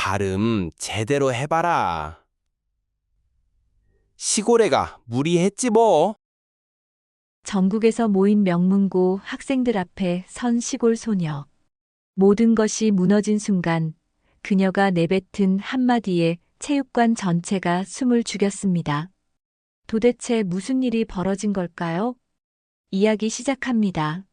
발음 제대로 해봐라. 시골애가 무리했지 뭐. 전국에서 모인 명문고 학생들 앞에 선 시골 소녀. 모든 것이 무너진 순간 그녀가 내뱉은 한마디에 체육관 전체가 숨을 죽였습니다. 도대체 무슨 일이 벌어진 걸까요? 이야기 시작합니다.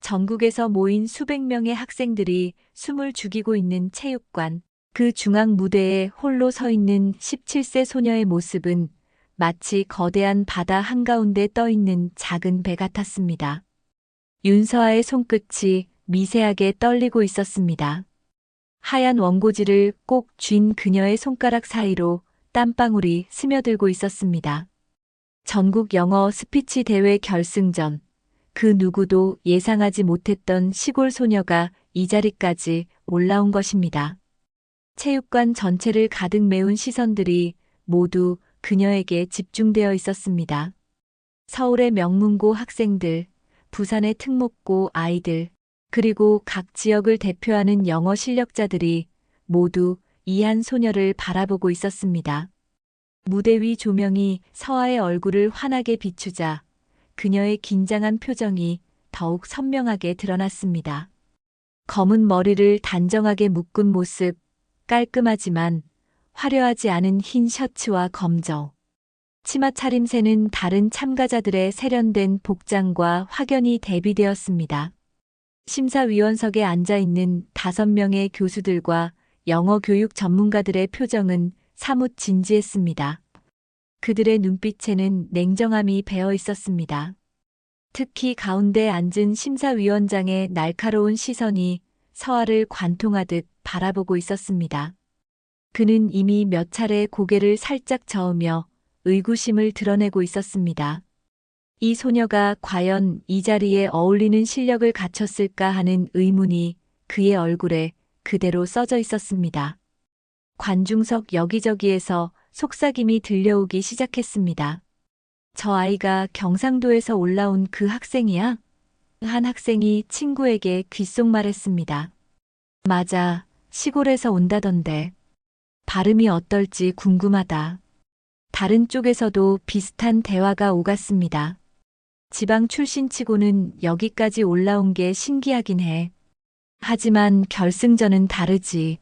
전국에서 모인 수백 명의 학생들이 숨을 죽이고 있는 체육관. 그 중앙 무대에 홀로 서 있는 17세 소녀의 모습은 마치 거대한 바다 한가운데 떠 있는 작은 배 같았습니다. 윤서아의 손끝이 미세하게 떨리고 있었습니다. 하얀 원고지를 꼭 쥔 그녀의 손가락 사이로 땀방울이 스며들고 있었습니다. 전국 영어 스피치 대회 결승전. 그 누구도 예상하지 못했던 시골 소녀가 이 자리까지 올라온 것입니다. 체육관 전체를 가득 메운 시선들이 모두 그녀에게 집중되어 있었습니다. 서울의 명문고 학생들, 부산의 특목고 아이들, 그리고 각 지역을 대표하는 영어 실력자들이 모두 이 한 소녀를 바라보고 있었습니다. 무대 위 조명이 서아의 얼굴을 환하게 비추자 그녀의 긴장한 표정이 더욱 선명하게 드러났습니다. 검은 머리를 단정하게 묶은 모습, 깔끔하지만 화려하지 않은 흰 셔츠와 검정. 치마 차림새는 다른 참가자들의 세련된 복장과 확연히 대비되었습니다. 심사위원석에 앉아 있는 5명의 교수들과 영어 교육 전문가들의 표정은 사뭇 진지했습니다. 그들의 눈빛에는 냉정함이 배어 있었습니다. 특히 가운데 앉은 심사위원장의 날카로운 시선이 서아를 관통하듯 바라보고 있었습니다. 그는 이미 몇 차례 고개를 살짝 저으며 의구심을 드러내고 있었습니다. 이 소녀가 과연 이 자리에 어울리는 실력을 갖췄을까 하는 의문이 그의 얼굴에 그대로 써져 있었습니다. 관중석 여기저기에서 속삭임이 들려오기 시작했습니다. 저 아이가 경상도에서 올라온 그 학생이야? 한 학생이 친구에게 귓속말했습니다. 맞아, 시골에서 온다던데. 발음이 어떨지 궁금하다. 다른 쪽에서도 비슷한 대화가 오갔습니다. 지방 출신치고는 여기까지 올라온 게 신기하긴 해. 하지만 결승전은 다르지.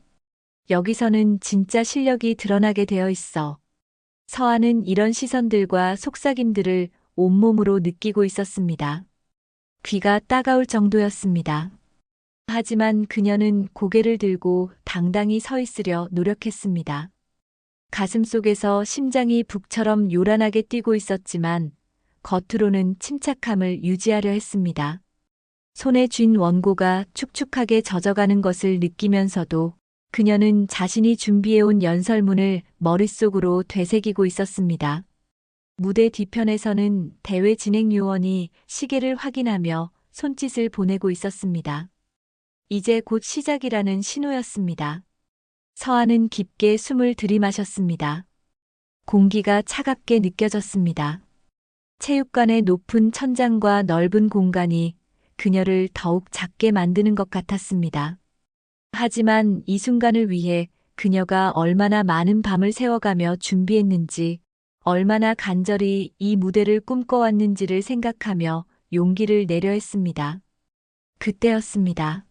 여기서는 진짜 실력이 드러나게 되어 있어. 서아는 이런 시선들과 속삭임들을 온몸으로 느끼고 있었습니다. 귀가 따가울 정도였습니다. 하지만 그녀는 고개를 들고 당당히 서 있으려 노력했습니다. 가슴속에서 심장이 북처럼 요란하게 뛰고 있었지만 겉으로는 침착함을 유지하려 했습니다. 손에 쥔 원고가 축축하게 젖어가는 것을 느끼면서도 그녀는 자신이 준비해온 연설문을 머릿속으로 되새기고 있었습니다. 무대 뒤편에서는 대회 진행 요원이 시계를 확인하며 손짓을 보내고 있었습니다. 이제 곧 시작이라는 신호였습니다. 서아는 깊게 숨을 들이마셨습니다. 공기가 차갑게 느껴졌습니다. 체육관의 높은 천장과 넓은 공간이 그녀를 더욱 작게 만드는 것 같았습니다. 하지만 이 순간을 위해 그녀가 얼마나 많은 밤을 새워가며 준비했는지, 얼마나 간절히 이 무대를 꿈꿔왔는지를 생각하며 용기를 내려 했습니다. 그때였습니다.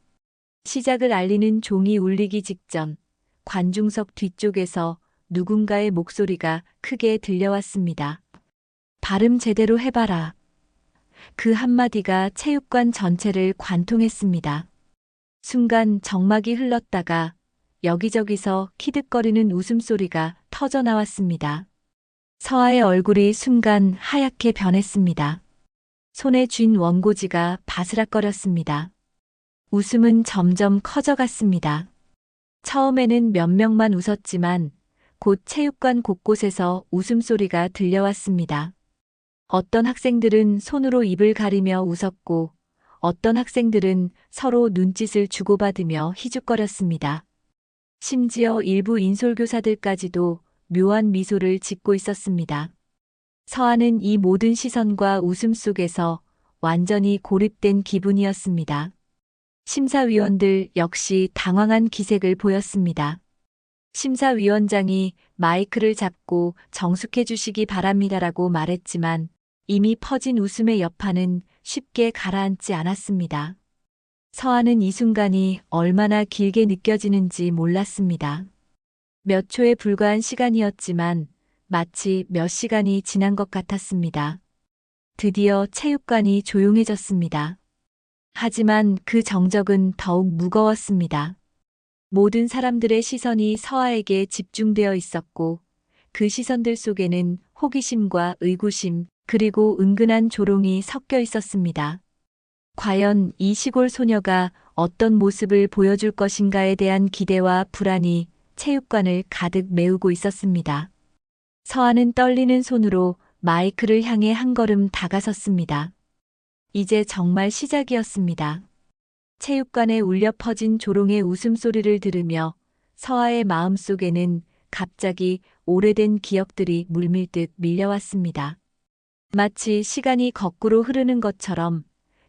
시작을 알리는 종이 울리기 직전 관중석 뒤쪽에서 누군가의 목소리가 크게 들려왔습니다. 발음 제대로 해봐라. 그 한마디가 체육관 전체를 관통했습니다. 순간 정막이 흘렀다가 여기저기서 키득거리는 웃음소리가 터져나왔습니다. 서아의 얼굴이 순간 하얗게 변했습니다. 손에 쥔 원고지가 바스락거렸습니다. 웃음은 점점 커져갔습니다. 처음에는 몇 명만 웃었지만 곧 체육관 곳곳에서 웃음소리가 들려왔습니다. 어떤 학생들은 손으로 입을 가리며 웃었고 어떤 학생들은 서로 눈짓을 주고받으며 희죽거렸습니다. 심지어 일부 인솔교사들까지도 묘한 미소를 짓고 있었습니다. 서아는 이 모든 시선과 웃음 속에서 완전히 고립된 기분이었습니다. 심사위원들 역시 당황한 기색을 보였습니다. 심사위원장이 마이크를 잡고 정숙해 주시기 바랍니다라고 말했지만 이미 퍼진 웃음의 여파는 쉽게 가라앉지 않았습니다. 서아는 이 순간이 얼마나 길게 느껴지는지 몰랐습니다. 몇 초에 불과한 시간이었지만 마치 몇 시간이 지난 것 같았습니다. 드디어 체육관이 조용해졌습니다. 하지만 그 정적은 더욱 무거웠습니다. 모든 사람들의 시선이 서아에게 집중되어 있었고 그 시선들 속에는 호기심과 의구심 그리고 은근한 조롱이 섞여 있었습니다. 과연 이 시골 소녀가 어떤 모습을 보여줄 것인가에 대한 기대와 불안이 체육관을 가득 메우고 있었습니다. 서아는 떨리는 손으로 마이크를 향해 한 걸음 다가섰습니다. 이제 정말 시작이었습니다. 체육관에 울려 퍼진 조롱의 웃음소리를 들으며 서아의 마음속에는 갑자기 오래된 기억들이 물밀듯 밀려왔습니다. 마치 시간이 거꾸로 흐르는 것처럼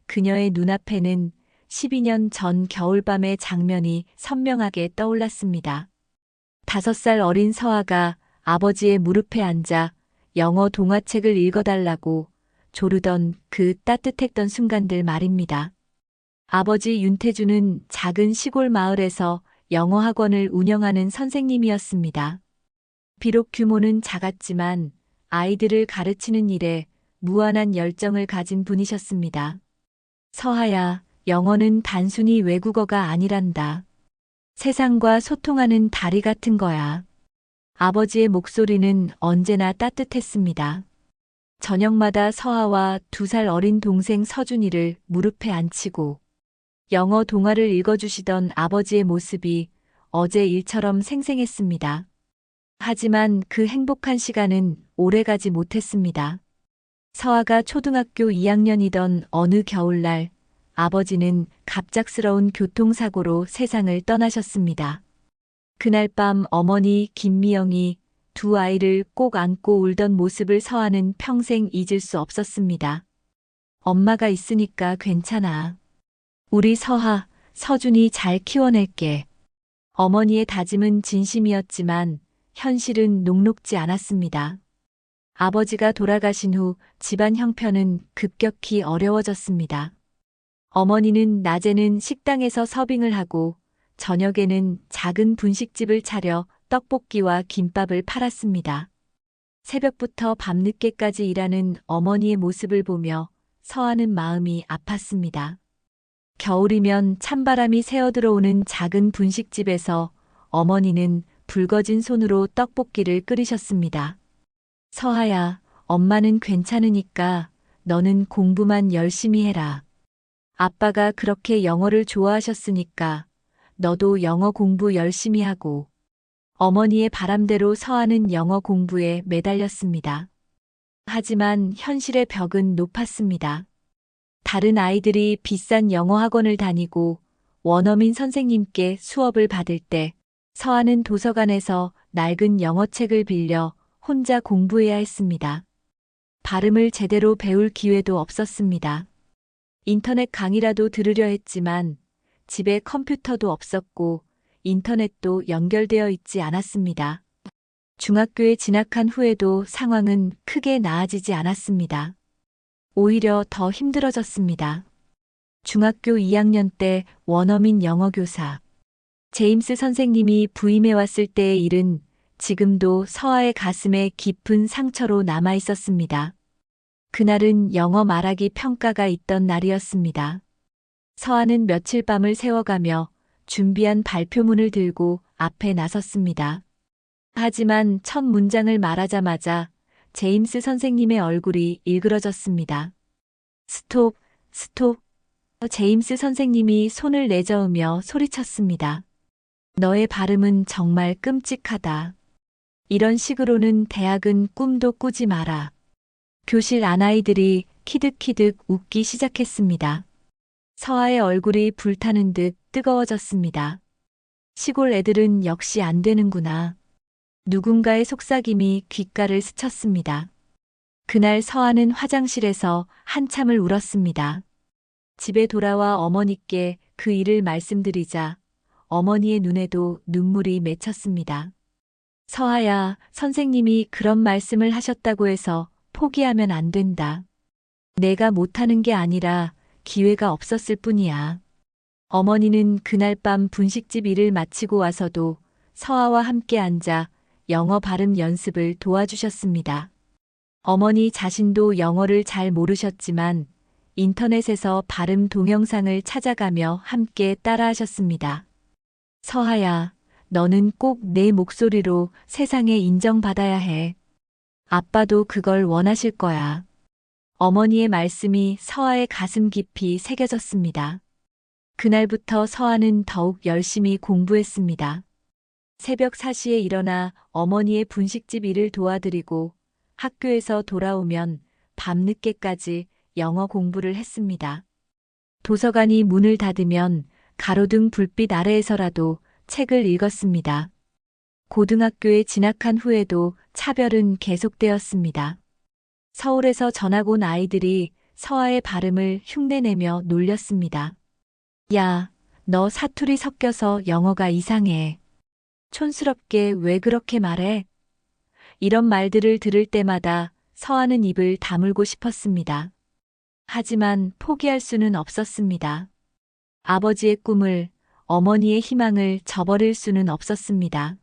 그녀의 눈앞에는 12년 전 겨울밤의 장면이 선명하게 떠올랐습니다. 5살 어린 서아가 아버지의 무릎에 앉아 영어 동화책을 읽어달라고 조르던 그 따뜻했던 순간들 말입니다. 아버지 윤태주는 작은 시골 마을에서 영어 학원을 운영하는 선생님이었습니다. 비록 규모는 작았지만 아이들을 가르치는 일에 무한한 열정을 가진 분이셨습니다. 서아야, 영어는 단순히 외국어가 아니란다. 세상과 소통하는 다리 같은 거야. 아버지의 목소리는 언제나 따뜻했습니다. 저녁마다 서아와 2살 어린 동생 서준이를 무릎에 앉히고 영어 동화를 읽어주시던 아버지의 모습이 어제 일처럼 생생했습니다. 하지만 그 행복한 시간은 오래가지 못했습니다. 서아가 초등학교 2학년이던 어느 겨울날 아버지는 갑작스러운 교통사고로 세상을 떠나셨습니다. 그날 밤 어머니 김미영이 2 아이를 꼭 안고 울던 모습을 서아는 평생 잊을 수 없었습니다. 엄마가 있으니까 괜찮아. 우리 서아, 서준이 잘 키워낼게. 어머니의 다짐은 진심이었지만 현실은 녹록지 않았습니다. 아버지가 돌아가신 후 집안 형편은 급격히 어려워졌습니다. 어머니는 낮에는 식당에서 서빙을 하고 저녁에는 작은 분식집을 차려 떡볶이와 김밥을 팔았습니다. 새벽부터 밤늦게까지 일하는 어머니의 모습을 보며 서아는 마음이 아팠습니다. 겨울이면 찬바람이 새어들어오는 작은 분식집에서 어머니는 붉어진 손으로 떡볶이를 끓이셨습니다. 서아야, 엄마는 괜찮으니까 너는 공부만 열심히 해라. 아빠가 그렇게 영어를 좋아하셨으니까 너도 영어 공부 열심히 하고. 어머니의 바람대로 서아는 영어 공부에 매달렸습니다. 하지만 현실의 벽은 높았습니다. 다른 아이들이 비싼 영어 학원을 다니고 원어민 선생님께 수업을 받을 때 서아는 도서관에서 낡은 영어책을 빌려 혼자 공부해야 했습니다. 발음을 제대로 배울 기회도 없었습니다. 인터넷 강의라도 들으려 했지만 집에 컴퓨터도 없었고 인터넷도 연결되어 있지 않았습니다. 중학교에 진학한 후에도 상황은 크게 나아지지 않았습니다. 오히려 더 힘들어졌습니다. 중학교 2학년 때 원어민 영어교사 제임스 선생님이 부임해 왔을 때의 일은 지금도 서아의 가슴에 깊은 상처로 남아 있었습니다. 그날은 영어 말하기 평가가 있던 날이었습니다. 서아는 며칠 밤을 새워가며 준비한 발표문을 들고 앞에 나섰습니다. 하지만 첫 문장을 말하자마자 제임스 선생님의 얼굴이 일그러졌습니다. 스톱, 스톱. 제임스 선생님이 손을 내저으며 소리쳤습니다. 너의 발음은 정말 끔찍하다. 이런 식으로는 대학은 꿈도 꾸지 마라. 교실 안 아이들이 키득키득 웃기 시작했습니다. 서아의 얼굴이 불타는 듯 뜨거워졌습니다. 시골 애들은 역시 안 되는구나. 누군가의 속삭임이 귓가를 스쳤습니다. 그날 서아는 화장실에서 한참을 울었습니다. 집에 돌아와 어머니께 그 일을 말씀드리자 어머니의 눈에도 눈물이 맺혔습니다. 서아야, 선생님이 그런 말씀을 하셨다고 해서 포기하면 안 된다. 내가 못하는 게 아니라 기회가 없었을 뿐이야. 어머니는 그날 밤 분식집 일을 마치고 와서도 서아와 함께 앉아 영어 발음 연습을 도와주셨습니다. 어머니 자신도 영어를 잘 모르셨지만 인터넷에서 발음 동영상을 찾아가며 함께 따라하셨습니다. 서아야, 너는 꼭 내 목소리로 세상에 인정받아야 해. 아빠도 그걸 원하실 거야. 어머니의 말씀이 서아의 가슴 깊이 새겨졌습니다. 그날부터 서아는 더욱 열심히 공부했습니다. 새벽 4시에 일어나 어머니의 분식집 일을 도와드리고 학교에서 돌아오면 밤늦게까지 영어 공부를 했습니다. 도서관이 문을 닫으면 가로등 불빛 아래에서라도 책을 읽었습니다. 고등학교에 진학한 후에도 차별은 계속되었습니다. 서울에서 전학 온 아이들이 서아의 발음을 흉내내며 놀렸습니다. 야, 너 사투리 섞여서 영어가 이상해. 촌스럽게 왜 그렇게 말해? 이런 말들을 들을 때마다 서아는 입을 다물고 싶었습니다. 하지만 포기할 수는 없었습니다. 아버지의 꿈을, 어머니의 희망을 저버릴 수는 없었습니다.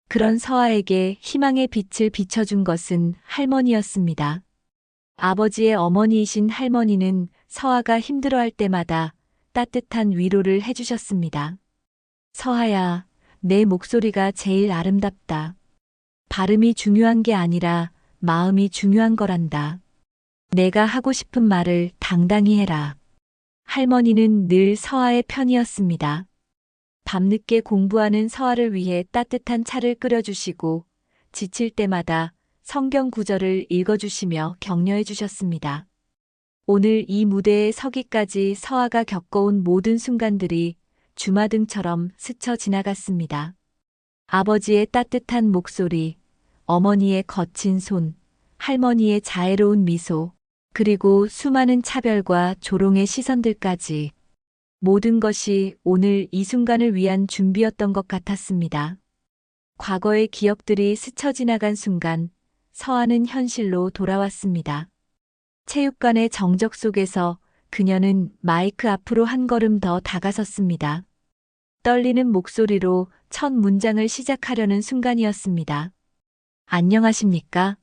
그런 서아에게 희망의 빛을 비춰준 것은 할머니였습니다. 아버지의 어머니이신 할머니는 서아가 힘들어할 때마다 따뜻한 위로를 해주셨습니다. 서아야, 내 목소리가 제일 아름답다. 발음이 중요한 게 아니라 마음이 중요한 거란다. 내가 하고 싶은 말을 당당히 해라. 할머니는 늘 서아의 편이었습니다. 밤늦게 공부하는 서아를 위해 따뜻한 차를 끓여주시고 지칠 때마다 성경 구절을 읽어주시며 격려해 주셨습니다. 오늘 이 무대에 서기까지 서아가 겪어온 모든 순간들이 주마등처럼 스쳐 지나갔습니다. 아버지의 따뜻한 목소리, 어머니의 거친 손, 할머니의 자애로운 미소, 그리고 수많은 차별과 조롱의 시선들까지 모든 것이 오늘 이 순간을 위한 준비였던 것 같았습니다. 과거의 기억들이 스쳐 지나간 순간 서아는 현실로 돌아왔습니다. 체육관의 정적 속에서 그녀는 마이크 앞으로 한 걸음 더 다가섰습니다. 떨리는 목소리로 첫 문장을 시작하려는 순간이었습니다. 안녕하십니까?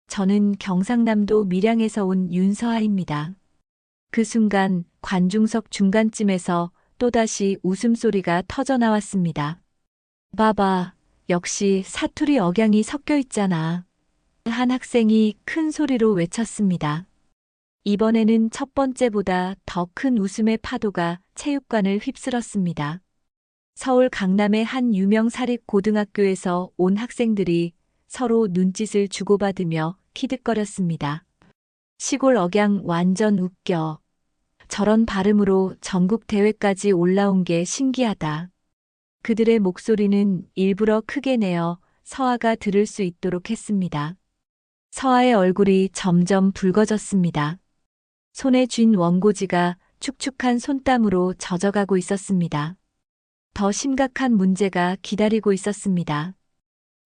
저는 경상남도 밀양에서 온 윤서아입니다. 그 순간 관중석 중간쯤에서 또다시 웃음소리가 터져나왔습니다. 봐봐, 역시 사투리 억양이 섞여 있잖아. 한 학생이 큰 소리로 외쳤습니다. 이번에는 첫 번째보다 더 큰 웃음의 파도가 체육관을 휩쓸었습니다. 서울 강남의 한 유명 사립고등학교에서 온 학생들이 서로 눈짓을 주고받으며 키득거렸습니다. 시골 억양 완전 웃겨. 저런 발음으로 전국 대회까지 올라온 게 신기하다. 그들의 목소리는 일부러 크게 내어 서아가 들을 수 있도록 했습니다. 서아의 얼굴이 점점 붉어졌습니다. 손에 쥔 원고지가 축축한 손땀으로 젖어가고 있었습니다. 더 심각한 문제가 기다리고 있었습니다.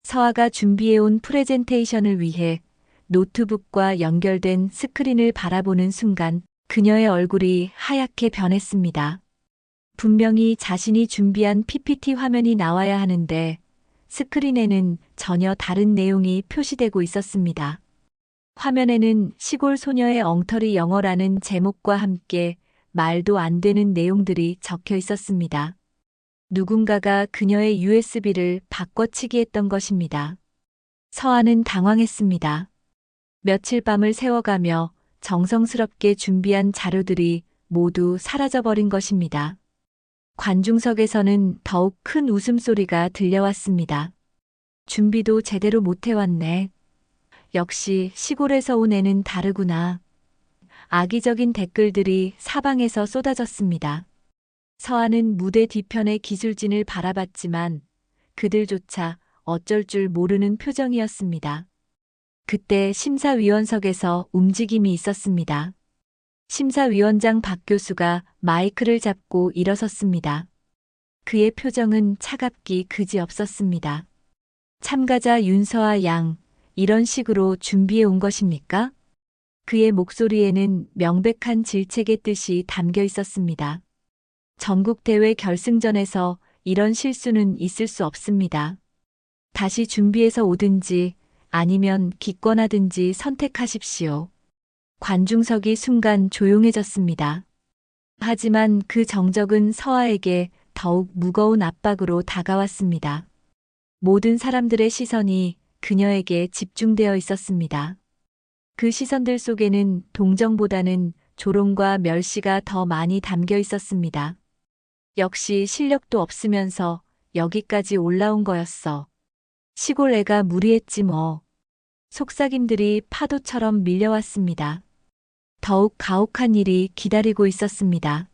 서아가 준비해온 프레젠테이션을 위해 노트북과 연결된 스크린을 바라보는 순간 그녀의 얼굴이 하얗게 변했습니다. 분명히 자신이 준비한 PPT 화면이 나와야 하는데 스크린에는 전혀 다른 내용이 표시되고 있었습니다. 화면에는 시골 소녀의 엉터리 영어라는 제목과 함께 말도 안 되는 내용들이 적혀 있었습니다. 누군가가 그녀의 USB를 바꿔치기 했던 것입니다. 서아는 당황했습니다. 며칠 밤을 새워가며 정성스럽게 준비한 자료들이 모두 사라져버린 것입니다. 관중석에서는 더욱 큰 웃음소리가 들려왔습니다. 준비도 제대로 못해왔네. 역시 시골에서 온 애는 다르구나. 악의적인 댓글들이 사방에서 쏟아졌습니다. 서아는 무대 뒤편의 기술진을 바라봤지만 그들조차 어쩔 줄 모르는 표정이었습니다. 그때 심사위원석에서 움직임이 있었습니다. 심사위원장 박 교수가 마이크를 잡고 일어섰습니다. 그의 표정은 차갑기 그지없었습니다. 참가자 윤서아 양, 이런 식으로 준비해 온 것입니까? 그의 목소리에는 명백한 질책의 뜻이 담겨 있었습니다. 전국대회 결승전에서 이런 실수는 있을 수 없습니다. 다시 준비해서 오든지 아니면 기권하든지 선택하십시오. 관중석이 순간 조용해졌습니다. 하지만 그 정적은 서아에게 더욱 무거운 압박으로 다가왔습니다. 모든 사람들의 시선이 그녀에게 집중되어 있었습니다. 그 시선들 속에는 동정보다는 조롱과 멸시가 더 많이 담겨 있었습니다. 역시 실력도 없으면서 여기까지 올라온 거였어. 시골 애가 무리했지 뭐. 속삭임들이 파도처럼 밀려왔습니다. 더욱 가혹한 일이 기다리고 있었습니다.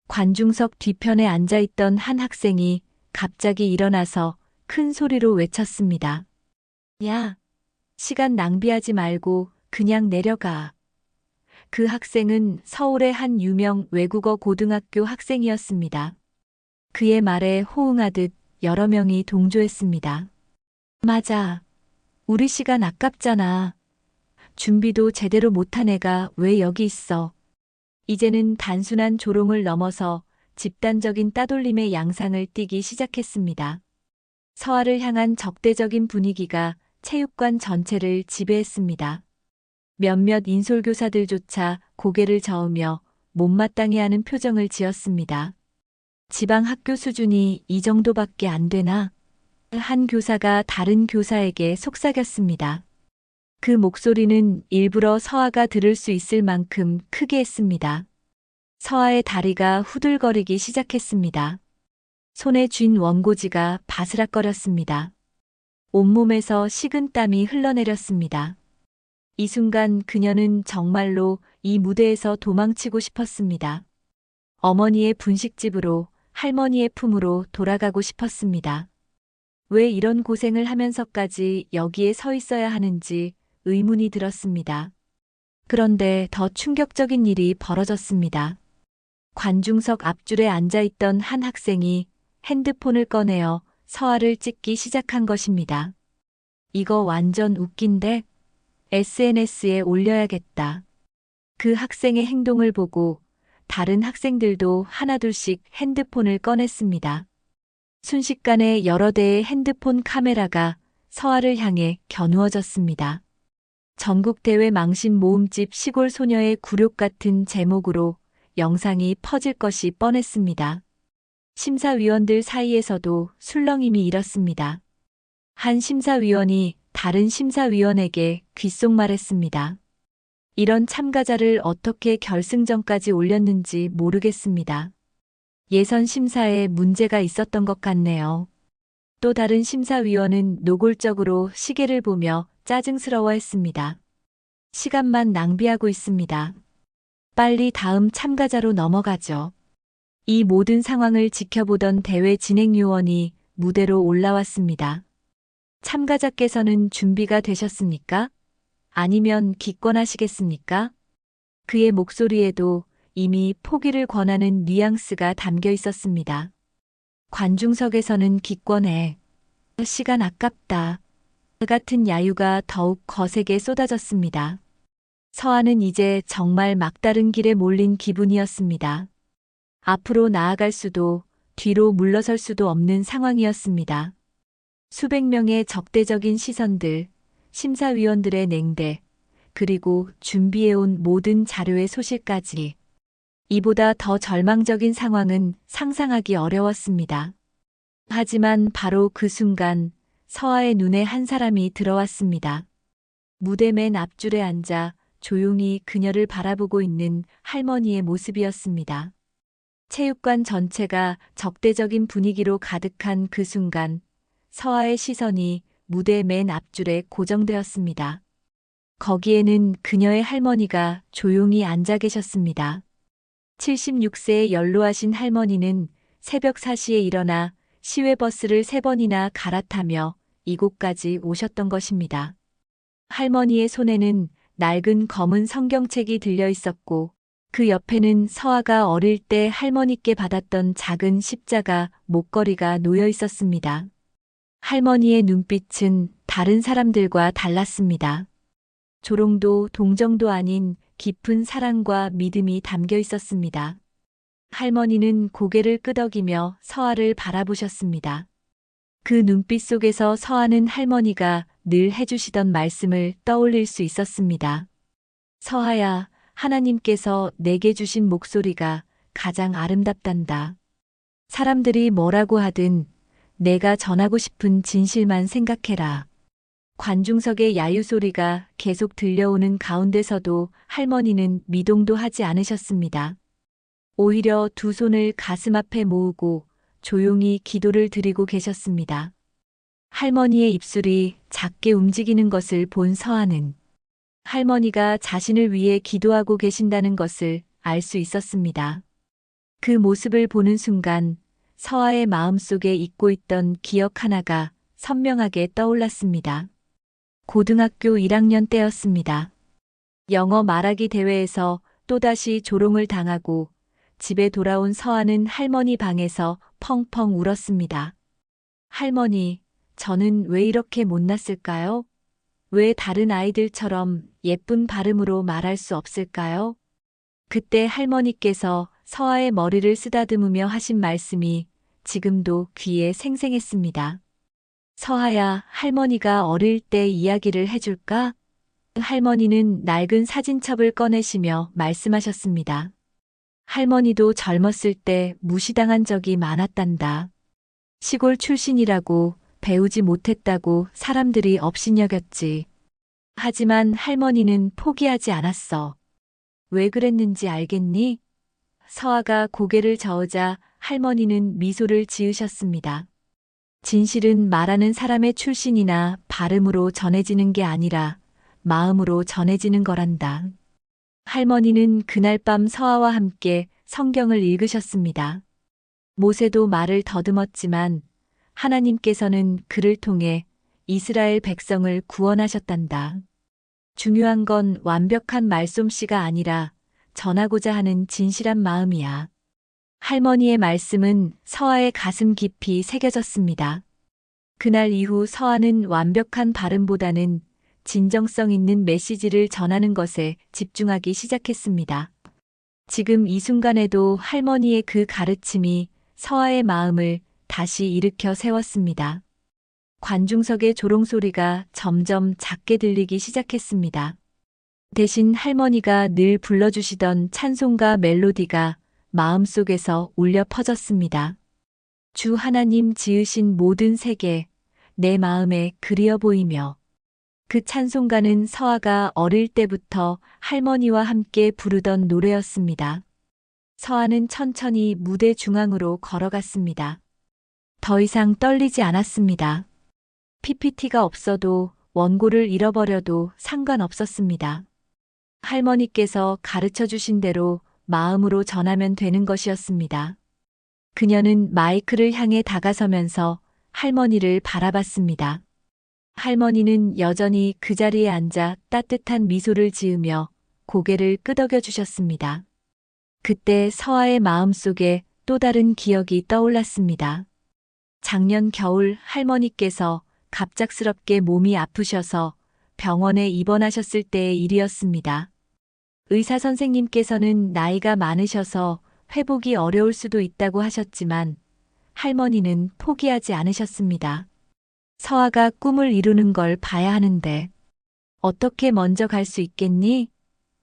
관중석 뒤편에 앉아있던 한 학생이 갑자기 일어나서 큰 소리로 외쳤습니다. 야, 시간 낭비하지 말고 그냥 내려가. 그 학생은 서울의 한 유명 외국어 고등학교 학생이었습니다. 그의 말에 호응하듯 여러 명이 동조했습니다. 맞아. 우리 시간 아깝잖아. 준비도 제대로 못한 애가 왜 여기 있어. 이제는 단순한 조롱을 넘어서 집단적인 따돌림의 양상을 띠기 시작했습니다. 서아를 향한 적대적인 분위기가 체육관 전체를 지배했습니다. 몇몇 인솔교사들조차 고개를 저으며 못마땅해하는 표정을 지었습니다. 지방 학교 수준이 이 정도밖에 안 되나? 한 교사가 다른 교사에게 속삭였습니다. 그 목소리는 일부러 서아가 들을 수 있을 만큼 크게 했습니다. 서아의 다리가 후들거리기 시작했습니다. 손에 쥔 원고지가 바스락거렸습니다. 온몸에서 식은 땀이 흘러내렸습니다. 이 순간 그녀는 정말로 이 무대에서 도망치고 싶었습니다. 어머니의 분식집으로, 할머니의 품으로 돌아가고 싶었습니다. 왜 이런 고생을 하면서까지 여기에 서 있어야 하는지 의문이 들었습니다. 그런데 더 충격적인 일이 벌어졌습니다. 관중석 앞줄에 앉아있던 한 학생이 핸드폰을 꺼내어 서아를 찍기 시작한 것입니다. 이거 완전 웃긴데? SNS에 올려야겠다. 그 학생의 행동을 보고 다른 학생들도 하나둘씩 핸드폰을 꺼냈습니다. 순식간에 여러 대의 핸드폰 카메라가 서아를 향해 겨누어졌습니다. 전국대회 망신 모음집 시골 소녀의 굴욕 같은 제목으로 영상이 퍼질 것이 뻔했습니다. 심사위원들 사이에서도 술렁임이 일었습니다. 한 심사위원이 다른 심사위원에게 귓속말했습니다. 이런 참가자를 어떻게 결승전까지 올렸는지 모르겠습니다. 예선 심사에 문제가 있었던 것 같네요. 또 다른 심사위원은 노골적으로 시계를 보며 짜증스러워했습니다. 시간만 낭비하고 있습니다. 빨리 다음 참가자로 넘어가죠. 이 모든 상황을 지켜보던 대회 진행요원이 무대로 올라왔습니다. 참가자께서는 준비가 되셨습니까? 아니면 기권하시겠습니까? 그의 목소리에도 이미 포기를 권하는 뉘앙스가 담겨 있었습니다. 관중석에서는 기권해. 시간 아깝다. 같은 야유가 더욱 거세게 쏟아졌습니다. 서아는 이제 정말 막다른 길에 몰린 기분이었습니다. 앞으로 나아갈 수도 뒤로 물러설 수도 없는 상황이었습니다. 수백 명의 적대적인 시선들, 심사위원들의 냉대, 그리고 준비해온 모든 자료의 소실까지. 이보다 더 절망적인 상황은 상상하기 어려웠습니다. 하지만 바로 그 순간 서아의 눈에 한 사람이 들어왔습니다. 무대 맨 앞줄에 앉아 조용히 그녀를 바라보고 있는 할머니의 모습이었습니다. 체육관 전체가 적대적인 분위기로 가득한 그 순간 서아의 시선이 무대 맨 앞줄에 고정되었습니다. 거기에는 그녀의 할머니가 조용히 앉아 계셨습니다. 76세의 연로하신 할머니는 새벽 4시에 일어나 시외버스를 3번이나 갈아타며 이곳까지 오셨던 것입니다. 할머니의 손에는 낡은 검은 성경책이 들려 있었고 그 옆에는 서아가 어릴 때 할머니께 받았던 작은 십자가 목걸이가 놓여 있었습니다. 할머니의 눈빛은 다른 사람들과 달랐습니다. 조롱도 동정도 아닌 깊은 사랑과 믿음이 담겨 있었습니다. 할머니는 고개를 끄덕이며 서아를 바라보셨습니다. 그 눈빛 속에서 서아는 할머니가 늘 해주시던 말씀을 떠올릴 수 있었습니다. 서아야, 하나님께서 내게 주신 목소리가 가장 아름답단다. 사람들이 뭐라고 하든 내가 전하고 싶은 진실만 생각해라. 관중석의 야유 소리가 계속 들려오는 가운데서도 할머니는 미동도 하지 않으셨습니다. 오히려 두 손을 가슴 앞에 모으고 조용히 기도를 드리고 계셨습니다. 할머니의 입술이 작게 움직이는 것을 본 서아는 할머니가 자신을 위해 기도하고 계신다는 것을 알 수 있었습니다. 그 모습을 보는 순간 서아의 마음속에 잊고 있던 기억 하나가 선명하게 떠올랐습니다. 고등학교 1학년 때였습니다. 영어 말하기 대회에서 또다시 조롱을 당하고 집에 돌아온 서아는 할머니 방에서 펑펑 울었습니다. 할머니, 저는 왜 이렇게 못났을까요? 왜 다른 아이들처럼 예쁜 발음으로 말할 수 없을까요? 그때 할머니께서 서아의 머리를 쓰다듬으며 하신 말씀이 지금도 귀에 생생했습니다. 서아야, 할머니가 어릴 때 이야기를 해줄까? 할머니는 낡은 사진첩을 꺼내시며 말씀하셨습니다. 할머니도 젊었을 때 무시당한 적이 많았단다. 시골 출신이라고 배우지 못했다고 사람들이 업신여겼지. 하지만 할머니는 포기하지 않았어. 왜 그랬는지 알겠니? 서아가 고개를 저으자 할머니는 미소를 지으셨습니다. 진실은 말하는 사람의 출신이나 발음으로 전해지는 게 아니라 마음으로 전해지는 거란다. 할머니는 그날 밤 서아와 함께 성경을 읽으셨습니다. 모세도 말을 더듬었지만 하나님께서는 그를 통해 이스라엘 백성을 구원하셨단다. 중요한 건 완벽한 말솜씨가 아니라 전하고자 하는 진실한 마음이야. 할머니의 말씀은 서아의 가슴 깊이 새겨졌습니다. 그날 이후 서아는 완벽한 발음보다는 진정성 있는 메시지를 전하는 것에 집중하기 시작했습니다. 지금 이 순간에도 할머니의 그 가르침이 서아의 마음을 다시 일으켜 세웠습니다. 관중석의 조롱소리가 점점 작게 들리기 시작했습니다. 대신 할머니가 늘 불러주시던 찬송가 멜로디가 마음속에서 울려 퍼졌습니다. 주 하나님 지으신 모든 세계, 내 마음에 그리워 보이며. 그 찬송가는 서아가 어릴 때부터 할머니와 함께 부르던 노래였습니다. 서아는 천천히 무대 중앙으로 걸어갔습니다. 더 이상 떨리지 않았습니다. PPT가 없어도 원고를 잃어버려도 상관없었습니다. 할머니께서 가르쳐 주신 대로 마음으로 전하면 되는 것이었습니다. 그녀는 마이크를 향해 다가서면서 할머니를 바라봤습니다. 할머니는 여전히 그 자리에 앉아 따뜻한 미소를 지으며 고개를 끄덕여 주셨습니다. 그때 서아의 마음속에 또 다른 기억이 떠올랐습니다. 작년 겨울 할머니께서 갑작스럽게 몸이 아프셔서 병원에 입원하셨을 때의 일이었습니다. 의사 선생님께서는 나이가 많으셔서 회복이 어려울 수도 있다고 하셨지만 할머니는 포기하지 않으셨습니다. 서아가 꿈을 이루는 걸 봐야 하는데 어떻게 먼저 갈 수 있겠니?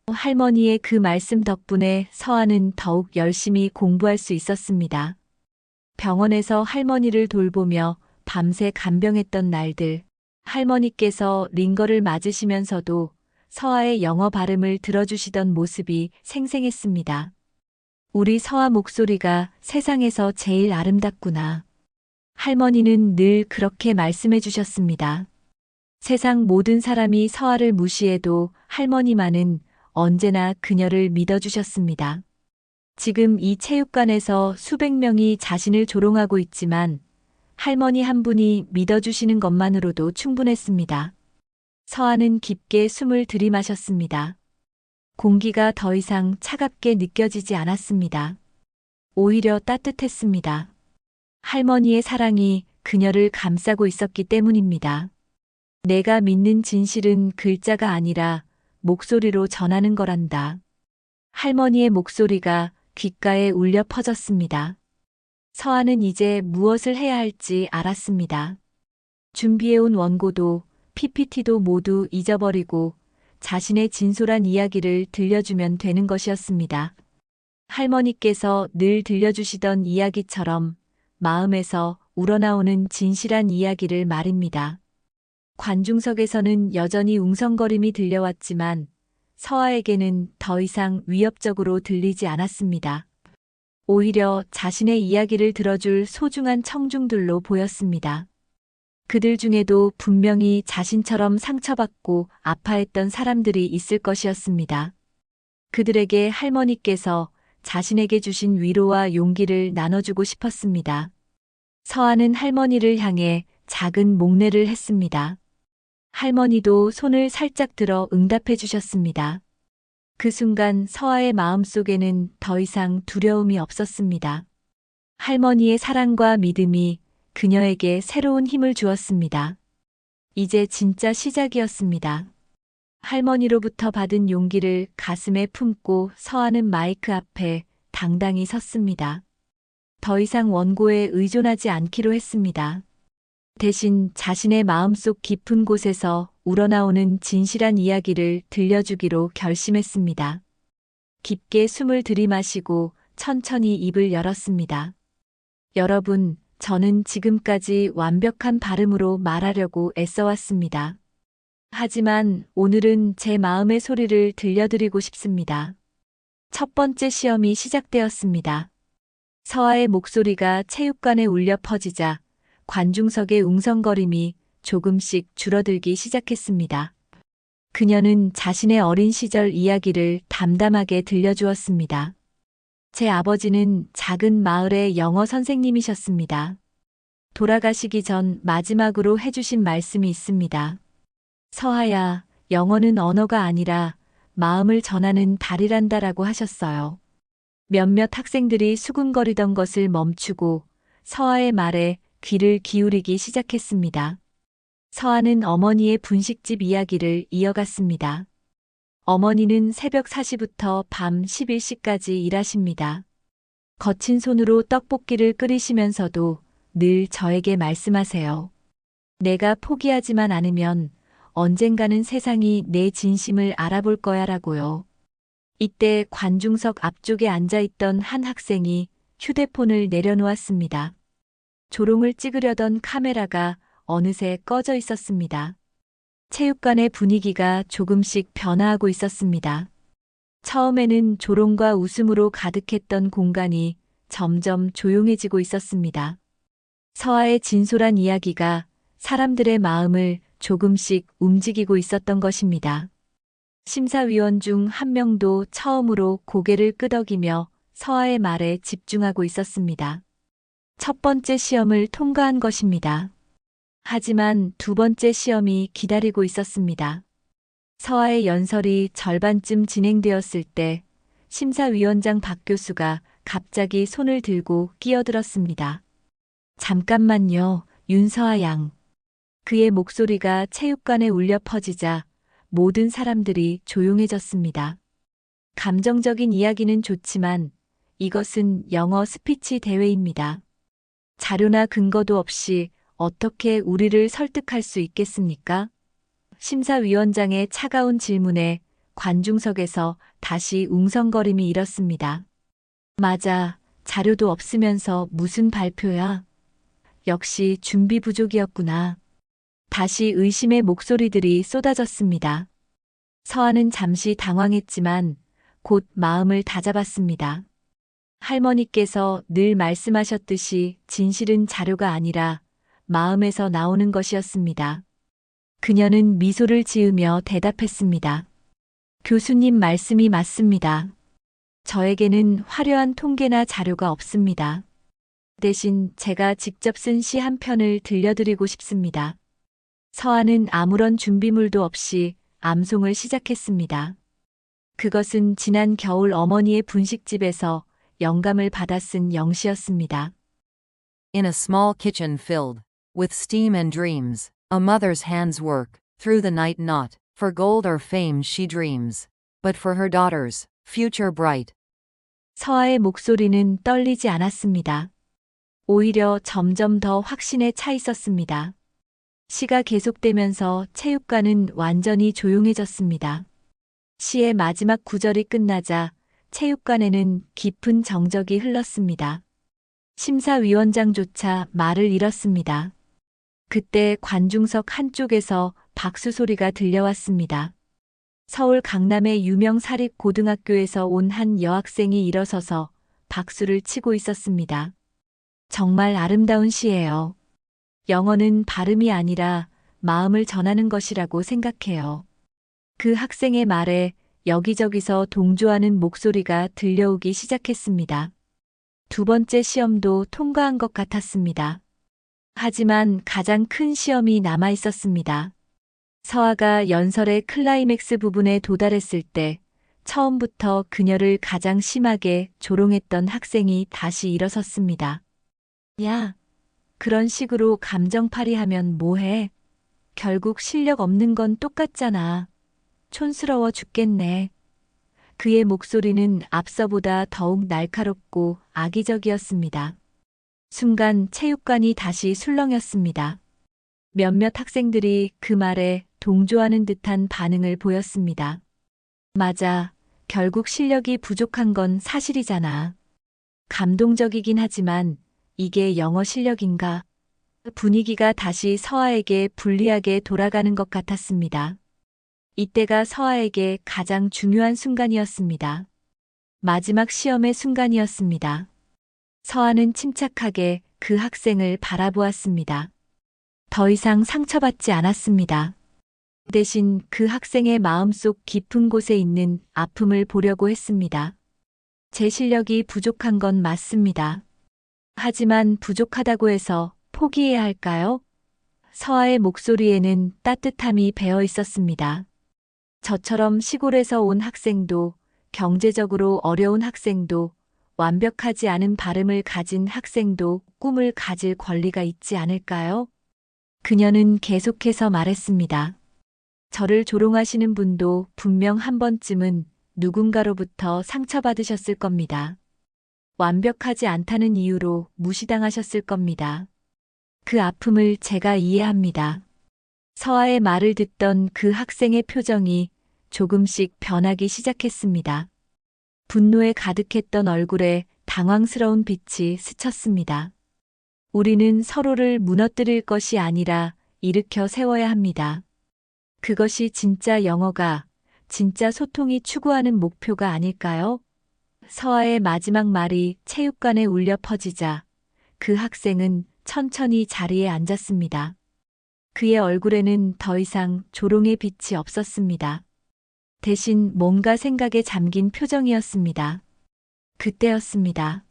할머니의 그 말씀 덕분에 서아는 더욱 열심히 공부할 수 있었습니다. 병원에서 할머니를 돌보며 밤새 간병했던 날들, 할머니께서 링거를 맞으시면서도 서아의 영어 발음을 들어주시던 모습이 생생했습니다. 우리 서아 목소리가 세상에서 제일 아름답구나. 할머니는 늘 그렇게 말씀해 주셨습니다. 세상 모든 사람이 서아를 무시해도 할머니만은 언제나 그녀를 믿어주셨습니다. 지금 이 체육관에서 수백 명이 자신을 조롱하고 있지만 할머니 한 분이 믿어주시는 것만으로도 충분했습니다. 서아는 깊게 숨을 들이마셨습니다. 공기가 더 이상 차갑게 느껴지지 않았습니다. 오히려 따뜻했습니다. 할머니의 사랑이 그녀를 감싸고 있었기 때문입니다. 내가 믿는 진실은 글자가 아니라 목소리로 전하는 거란다. 할머니의 목소리가 귓가에 울려 퍼졌습니다. 서아는 이제 무엇을 해야 할지 알았습니다. 준비해온 원고도 PPT도 모두 잊어버리고 자신의 진솔한 이야기를 들려주면 되는 것이었습니다. 할머니께서 늘 들려주시던 이야기처럼 마음에서 우러나오는 진실한 이야기를 말입니다. 관중석에서는 여전히 웅성거림이 들려왔지만 서아에게는 더 이상 위협적으로 들리지 않았습니다. 오히려 자신의 이야기를 들어줄 소중한 청중들로 보였습니다. 그들 중에도 분명히 자신처럼 상처받고 아파했던 사람들이 있을 것이었습니다. 그들에게 할머니께서 자신에게 주신 위로와 용기를 나눠주고 싶었습니다. 서아는 할머니를 향해 작은 목례를 했습니다. 할머니도 손을 살짝 들어 응답해 주셨습니다. 그 순간 서아의 마음속에는 더 이상 두려움이 없었습니다. 할머니의 사랑과 믿음이 그녀에게 새로운 힘을 주었습니다. 이제 진짜 시작이었습니다. 할머니로부터 받은 용기를 가슴에 품고 서아는 마이크 앞에 당당히 섰습니다. 더 이상 원고에 의존하지 않기로 했습니다. 대신 자신의 마음속 깊은 곳에서 우러나오는 진실한 이야기를 들려주기로 결심했습니다. 깊게 숨을 들이마시고 천천히 입을 열었습니다. 여러분, 저는 지금까지 완벽한 발음으로 말하려고 애써왔습니다. 하지만 오늘은 제 마음의 소리를 들려드리고 싶습니다. 첫 번째 시험이 시작되었습니다. 서아의 목소리가 체육관에 울려 퍼지자 관중석의 웅성거림이 조금씩 줄어들기 시작했습니다. 그녀는 자신의 어린 시절 이야기를 담담하게 들려주었습니다. 제 아버지는 작은 마을의 영어 선생님이셨습니다. 돌아가시기 전 마지막으로 해주신 말씀이 있습니다. 서아야, 영어는 언어가 아니라 마음을 전하는 달이란다라고 하셨어요. 몇몇 학생들이 수군거리던 것을 멈추고 서아의 말에 귀를 기울이기 시작했습니다. 서아는 어머니의 분식집 이야기를 이어갔습니다. 어머니는 새벽 4시부터 밤 11시까지 일하십니다. 거친 손으로 떡볶이를 끓이시면서도 늘 저에게 말씀하세요. 내가 포기하지만 않으면 언젠가는 세상이 내 진심을 알아볼 거야 라고요. 이때 관중석 앞쪽에 앉아있던 한 학생이 휴대폰을 내려놓았습니다. 조롱을 찍으려던 카메라가 어느새 꺼져 있었습니다. 체육관의 분위기가 조금씩 변화하고 있었습니다. 처음에는 조롱과 웃음으로 가득했던 공간이 점점 조용해지고 있었습니다. 서아의 진솔한 이야기가 사람들의 마음을 조금씩 움직이고 있었던 것입니다. 심사위원 중 한 명도 처음으로 고개를 끄덕이며 서아의 말에 집중하고 있었습니다. 첫 번째 시험을 통과한 것입니다. 하지만 두 번째 시험이 기다리고 있었습니다. 서아의 연설이 절반쯤 진행되었을 때 심사위원장 박 교수가 갑자기 손을 들고 끼어들었습니다. 잠깐만요, 윤서아 양. 그의 목소리가 체육관에 울려 퍼지자 모든 사람들이 조용해졌습니다. 감정적인 이야기는 좋지만 이것은 영어 스피치 대회입니다. 자료나 근거도 없이 어떻게 우리를 설득할 수 있겠습니까? 심사위원장의 차가운 질문에 관중석에서 다시 웅성거림이 일었습니다. 맞아, 자료도 없으면서 무슨 발표야? 역시 준비 부족이었구나. 다시 의심의 목소리들이 쏟아졌습니다. 서아는 잠시 당황했지만 곧 마음을 다잡았습니다. 할머니께서 늘 말씀하셨듯이 진실은 자료가 아니라 마음에서 나오는 것이었습니다. 그녀는 미소를 지으며 대답했습니다. 교수님 말씀이 맞습니다. 저에게는 화려한 통계나 자료가 없습니다. 대신 제가 직접 쓴 시 한 편을 들려드리고 싶습니다. 서아는 아무런 준비물도 없이 암송을 시작했습니다. 그것은 지난 겨울 어머니의 분식집에서 영감을 받아 쓴 영시였습니다. In a small kitchen filled with steam and dreams, a mother's hands work through the night, not for gold or fame she dreams, but for her daughters, future bright. 서아의 목소리는 떨리지 않았습니다. 오히려 점점 더 확신에 차 있었습니다. 시가 계속되면서 체육관은 완전히 조용해졌습니다. 시의 마지막 구절이 끝나자 체육관에는 깊은 정적이 흘렀습니다. 심사위원장조차 말을 잃었습니다. 그때 관중석 한쪽에서 박수 소리가 들려왔습니다. 서울 강남의 유명 사립고등학교에서 온 한 여학생이 일어서서 박수를 치고 있었습니다. 정말 아름다운 시예요. 영어는 발음이 아니라 마음을 전하는 것이라고 생각해요. 그 학생의 말에 여기저기서 동조하는 목소리가 들려오기 시작했습니다. 두 번째 시험도 통과한 것 같았습니다. 하지만 가장 큰 시험이 남아 있었습니다. 서아가 연설의 클라이맥스 부분에 도달했을 때 처음부터 그녀를 가장 심하게 조롱했던 학생이 다시 일어섰습니다. 야, 그런 식으로 감정팔이하면 뭐해? 결국 실력 없는 건 똑같잖아. 촌스러워 죽겠네. 그의 목소리는 앞서보다 더욱 날카롭고 악의적이었습니다. 순간 체육관이 다시 술렁였습니다. 몇몇 학생들이 그 말에 동조하는 듯한 반응을 보였습니다. 맞아. 결국 실력이 부족한 건 사실이잖아. 감동적이긴 하지만 이게 영어 실력인가? 분위기가 다시 서아에게 불리하게 돌아가는 것 같았습니다. 이때가 서아에게 가장 중요한 순간이었습니다. 마지막 시험의 순간이었습니다. 서아는 침착하게 그 학생을 바라보았습니다. 더 이상 상처받지 않았습니다. 대신 그 학생의 마음속 깊은 곳에 있는 아픔을 보려고 했습니다. 제 실력이 부족한 건 맞습니다. 하지만 부족하다고 해서 포기해야 할까요? 서아의 목소리에는 따뜻함이 배어 있었습니다. 저처럼 시골에서 온 학생도, 경제적으로 어려운 학생도, 완벽하지 않은 발음을 가진 학생도 꿈을 가질 권리가 있지 않을까요? 그녀는 계속해서 말했습니다. 저를 조롱하시는 분도 분명 한 번쯤은 누군가로부터 상처받으셨을 겁니다. 완벽하지 않다는 이유로 무시당하셨을 겁니다. 그 아픔을 제가 이해합니다. 서아의 말을 듣던 그 학생의 표정이 조금씩 변하기 시작했습니다. 분노에 가득했던 얼굴에 당황스러운 빛이 스쳤습니다. 우리는 서로를 무너뜨릴 것이 아니라 일으켜 세워야 합니다. 그것이 진짜 영어가, 진짜 소통이 추구하는 목표가 아닐까요? 서아의 마지막 말이 체육관에 울려 퍼지자 그 학생은 천천히 자리에 앉았습니다. 그의 얼굴에는 더 이상 조롱의 빛이 없었습니다. 대신 뭔가 생각에 잠긴 표정이었습니다. 그때였습니다.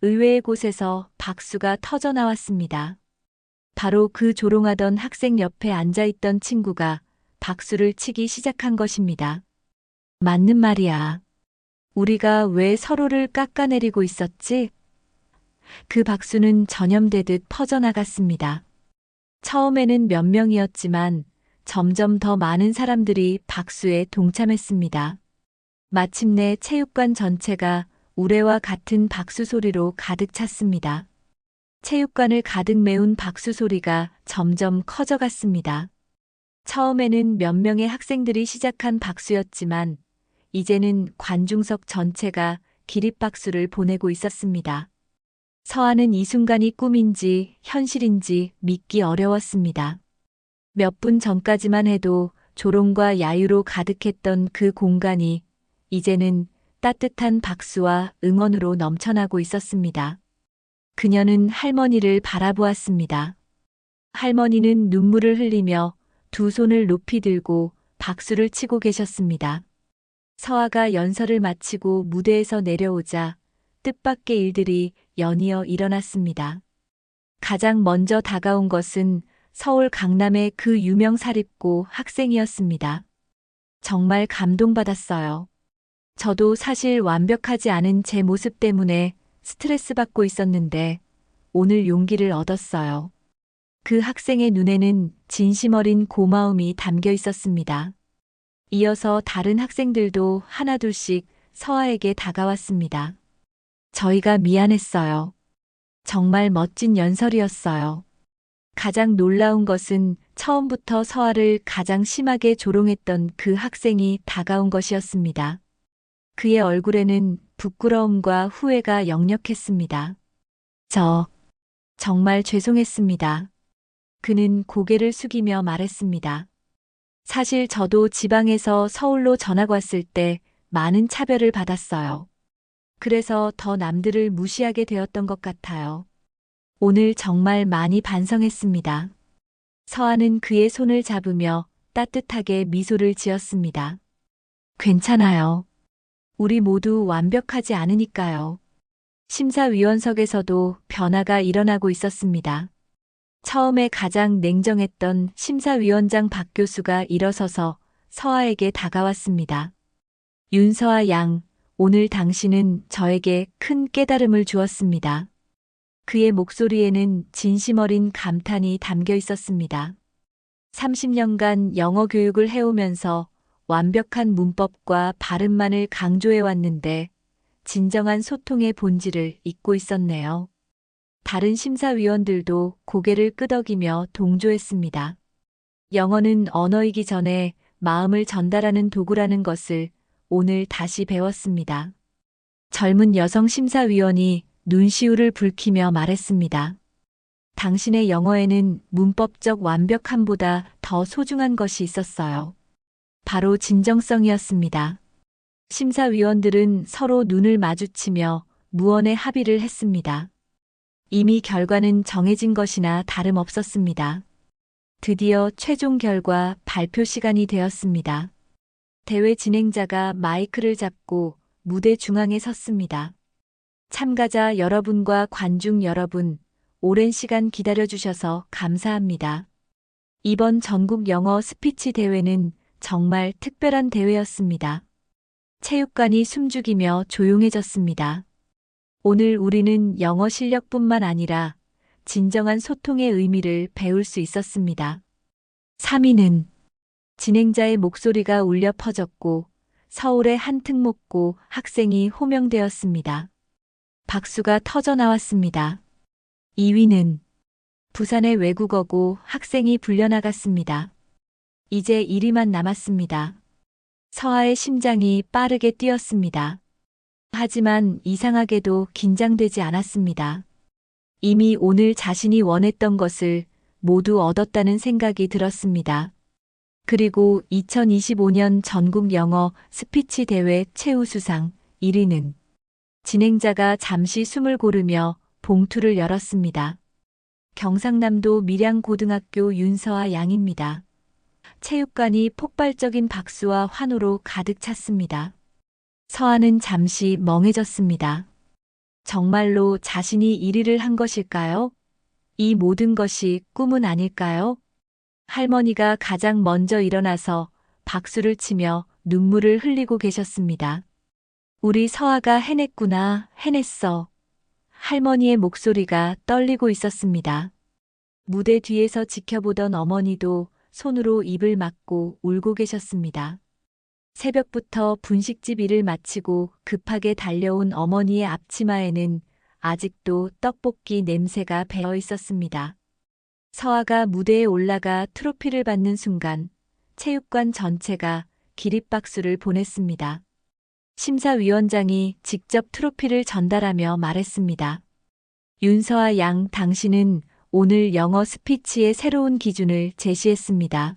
의외의 곳에서 박수가 터져 나왔습니다. 바로 그 조롱하던 학생 옆에 앉아있던 친구가 박수를 치기 시작한 것입니다. 맞는 말이야. 우리가 왜 서로를 깎아내리고 있었지? 그 박수는 전염되듯 퍼져나갔습니다. 처음에는 몇 명이었지만 점점 더 많은 사람들이 박수에 동참했습니다. 마침내 체육관 전체가 우레와 같은 박수 소리로 가득 찼습니다. 체육관을 가득 메운 박수 소리가 점점 커져갔습니다. 처음에는 몇 명의 학생들이 시작한 박수였지만 이제는 관중석 전체가 기립박수를 보내고 있었습니다. 서아는 이 순간이 꿈인지 현실인지 믿기 어려웠습니다. 몇 분 전까지만 해도 조롱과 야유로 가득했던 그 공간이 이제는 따뜻한 박수와 응원으로 넘쳐나고 있었습니다. 그녀는 할머니를 바라보았습니다. 할머니는 눈물을 흘리며 두 손을 높이 들고 박수를 치고 계셨습니다. 서아가 연설을 마치고 무대에서 내려오자 뜻밖의 일들이 연이어 일어났습니다. 가장 먼저 다가온 것은 서울 강남의 그 유명 사립고 학생이었습니다. 정말 감동받았어요. 저도 사실 완벽하지 않은 제 모습 때문에 스트레스 받고 있었는데 오늘 용기를 얻었어요. 그 학생의 눈에는 진심 어린 고마움이 담겨 있었습니다. 이어서 다른 학생들도 하나둘씩 서아에게 다가왔습니다. 저희가 미안했어요. 정말 멋진 연설이었어요. 가장 놀라운 것은 처음부터 서아를 가장 심하게 조롱했던 그 학생이 다가온 것이었습니다. 그의 얼굴에는 부끄러움과 후회가 역력했습니다. 정말 죄송했습니다. 그는 고개를 숙이며 말했습니다. 사실 저도 지방에서 서울로 전학 왔을 때 많은 차별을 받았어요. 그래서 더 남들을 무시하게 되었던 것 같아요. 오늘 정말 많이 반성했습니다. 서아는 그의 손을 잡으며 따뜻하게 미소를 지었습니다. 괜찮아요. 우리 모두 완벽하지 않으니까요. 심사위원석에서도 변화가 일어나고 있었습니다. 처음에 가장 냉정했던 심사위원장 박 교수가 일어서서 서아에게 다가왔습니다. 윤서아 양, 오늘 당신은 저에게 큰 깨달음을 주었습니다. 그의 목소리에는 진심 어린 감탄이 담겨 있었습니다. 30년간 영어 교육을 해오면서 완벽한 문법과 발음만을 강조해 왔는데 진정한 소통의 본질을 잊고 있었네요. 다른 심사위원들도 고개를 끄덕이며 동조했습니다. 영어는 언어이기 전에 마음을 전달하는 도구라는 것을 오늘 다시 배웠습니다. 젊은 여성 심사위원이 눈시울을 붉히며 말했습니다. 당신의 영어에는 문법적 완벽함보다 더 소중한 것이 있었어요. 바로 진정성이었습니다. 심사위원들은 서로 눈을 마주치며 무언의 합의를 했습니다. 이미 결과는 정해진 것이나 다름없었습니다. 드디어 최종 결과 발표 시간이 되었습니다. 대회 진행자가 마이크를 잡고 무대 중앙에 섰습니다. 참가자 여러분과 관중 여러분, 오랜 시간 기다려주셔서 감사합니다. 이번 전국 영어 스피치 대회는 정말 특별한 대회였습니다. 체육관이 숨죽이며 조용해졌습니다. 오늘 우리는 영어 실력뿐만 아니라 진정한 소통의 의미를 배울 수 있었습니다. 3위는 진행자의 목소리가 울려 퍼졌고 서울의 한 특목고 학생이 호명되었습니다. 박수가 터져 나왔습니다. 2위는 부산의 외국어고 학생이 불려나갔습니다. 이제 1위만 남았습니다. 서아의 심장이 빠르게 뛰었습니다. 하지만 이상하게도 긴장되지 않았습니다. 이미 오늘 자신이 원했던 것을 모두 얻었다는 생각이 들었습니다. 그리고 2025년 전국 영어 스피치 대회 최우수상 1위는 진행자가 잠시 숨을 고르며 봉투를 열었습니다. 경상남도 밀양고등학교 윤서아 양입니다. 체육관이 폭발적인 박수와 환호로 가득 찼습니다. 서아는 잠시 멍해졌습니다. 정말로 자신이 1위를 한 것일까요? 이 모든 것이 꿈은 아닐까요? 할머니가 가장 먼저 일어나서 박수를 치며 눈물을 흘리고 계셨습니다. 우리 서아가 해냈구나, 해냈어. 할머니의 목소리가 떨리고 있었습니다. 무대 뒤에서 지켜보던 어머니도 손으로 입을 막고 울고 계셨습니다. 새벽부터 분식집 일을 마치고 급하게 달려온 어머니의 앞치마에는 아직도 떡볶이 냄새가 배어 있었습니다. 서아가 무대에 올라가 트로피를 받는 순간 체육관 전체가 기립박수를 보냈습니다. 심사위원장이 직접 트로피를 전달하며 말했습니다. 윤서아 양, 당신은 오늘 영어 스피치의 새로운 기준을 제시했습니다.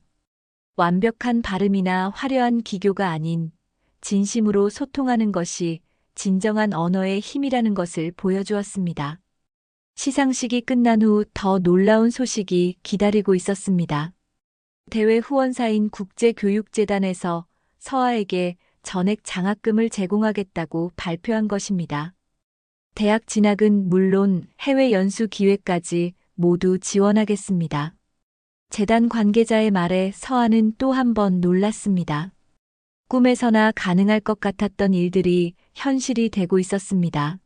완벽한 발음이나 화려한 기교가 아닌 진심으로 소통하는 것이 진정한 언어의 힘이라는 것을 보여주었습니다. 시상식이 끝난 후 더 놀라운 소식이 기다리고 있었습니다. 대회 후원사인 국제교육재단에서 서아에게 전액 장학금을 제공하겠다고 발표한 것입니다. 대학 진학은 물론 해외 연수 기회까지 모두 지원하겠습니다. 재단 관계자의 말에 서아는 또 한 번 놀랐습니다. 꿈에서나 가능할 것 같았던 일들이 현실이 되고 있었습니다.